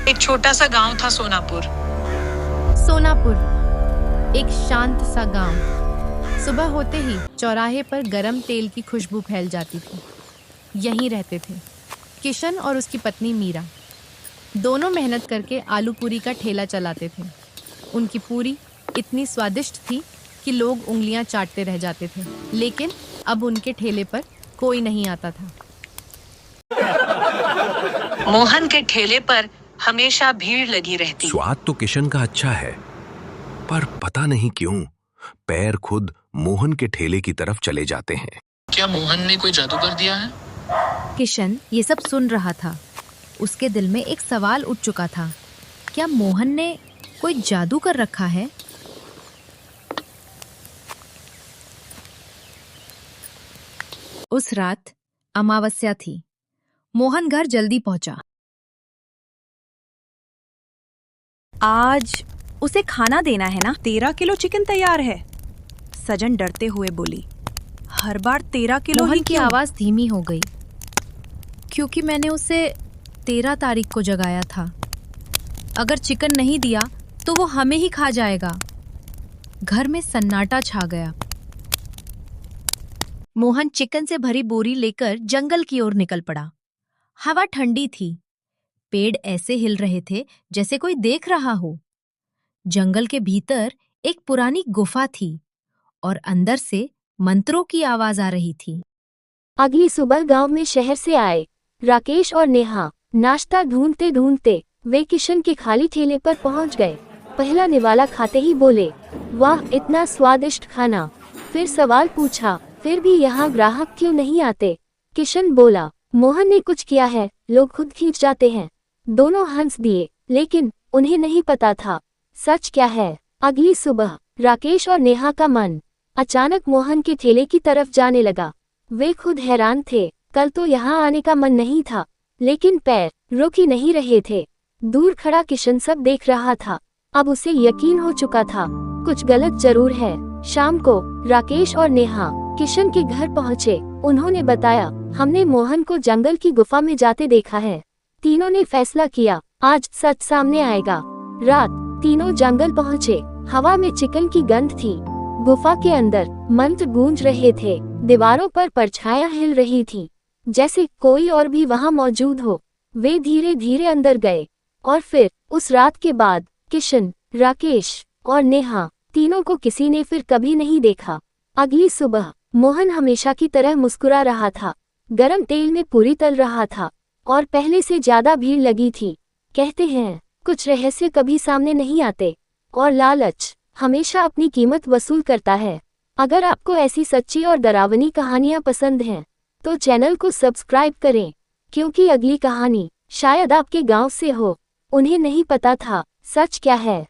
एक छोटा सा गांव था सोनापुर। सोनापुर एक शांत सा गांव। सुबह होते ही चौराहे पर गरम तेल की खुशबू फैल जाती थी। यहीं रहते थे किशन और उसकी पत्नी मीरा। दोनों मेहनत करके आलू पूरी का ठेला चलाते थे। उनकी पूरी इतनी स्वादिष्ट थी कि लोग उंगलियां चाटते रह जाते थे। लेकिन अब उनके ठेले पर कोई नहीं आता था। मोहन के ठेले पर हमेशा भीड़ लगी रहती। स्वाद तो किशन का अच्छा है, पर पता नहीं क्यों पैर खुद मोहन के ठेले की तरफ चले जाते हैं। क्या मोहन ने कोई जादू कर दिया है? किशन ये सब सुन रहा था। उसके दिल में एक सवाल उठ चुका था, क्या मोहन ने कोई जादू कर रखा है? उस रात अमावस्या थी। मोहन घर जल्दी पहुंचा। आज उसे खाना देना है ना? 13 किलो चिकन तैयार है। सजन डरते हुए बोली, हर बार 13 किलो मोहन ही की क्यों? आवाज धीमी हो गई, क्योंकि मैंने उसे 13 तारीख को जगाया था। अगर चिकन नहीं दिया तो वो हमें ही खा जाएगा। घर में सन्नाटा छा गया। मोहन चिकन से भरी बोरी लेकर जंगल की ओर निकल पड़ा। हवा ठंडी थी। पेड़ ऐसे हिल रहे थे जैसे कोई देख रहा हो। जंगल के भीतर एक पुरानी गुफा थी और अंदर से मंत्रों की आवाज आ रही थी। अगली सुबह गांव में शहर से आए राकेश और नेहा। नाश्ता ढूंढते ढूंढते वे किशन के खाली ठेले पर पहुंच गए। पहला निवाला खाते ही बोले, वाह इतना स्वादिष्ट खाना। फिर सवाल पूछा, फिर भी यहाँ ग्राहक क्यों नहीं आते? किशन बोला, मोहन ने कुछ किया है, लोग खुद खींच जाते हैं। दोनों हंस दिए, लेकिन उन्हें नहीं पता था सच क्या है। अगली सुबह राकेश और नेहा का मन अचानक मोहन के ठेले की तरफ जाने लगा। वे खुद हैरान थे, कल तो यहाँ आने का मन नहीं था, लेकिन पैर रुक ही नहीं रहे थे। दूर खड़ा किशन सब देख रहा था। अब उसे यकीन हो चुका था, कुछ गलत जरूर है। शाम को राकेश और नेहा किशन के घर पहुँचे। उन्होंने बताया, हमने मोहन को जंगल की गुफा में जाते देखा है। तीनों ने फैसला किया, आज सच सामने आएगा। रात तीनों जंगल पहुँचे। हवा में चिकन की गंध थी। गुफा के अंदर मंत्र गूंज रहे थे। दीवारों पर परछायां हिल रही थी, जैसे कोई और भी वहां मौजूद हो। वे धीरे धीरे अंदर गए और फिर उस रात के बाद किशन, राकेश और नेहा तीनों को किसी ने फिर कभी नहीं देखा। अगली सुबह मोहन हमेशा की तरह मुस्कुरा रहा था। गरम तेल में पूरी तल रहा था और पहले से ज्यादा भीड़ लगी थी। कहते हैं, कुछ रहस्य कभी सामने नहीं आते और लालच हमेशा अपनी कीमत वसूल करता है। अगर आपको ऐसी सच्ची और डरावनी कहानियां पसंद हैं, तो चैनल को सब्सक्राइब करें, क्योंकि अगली कहानी शायद आपके गांव से हो। उन्हें नहीं पता था सच क्या है।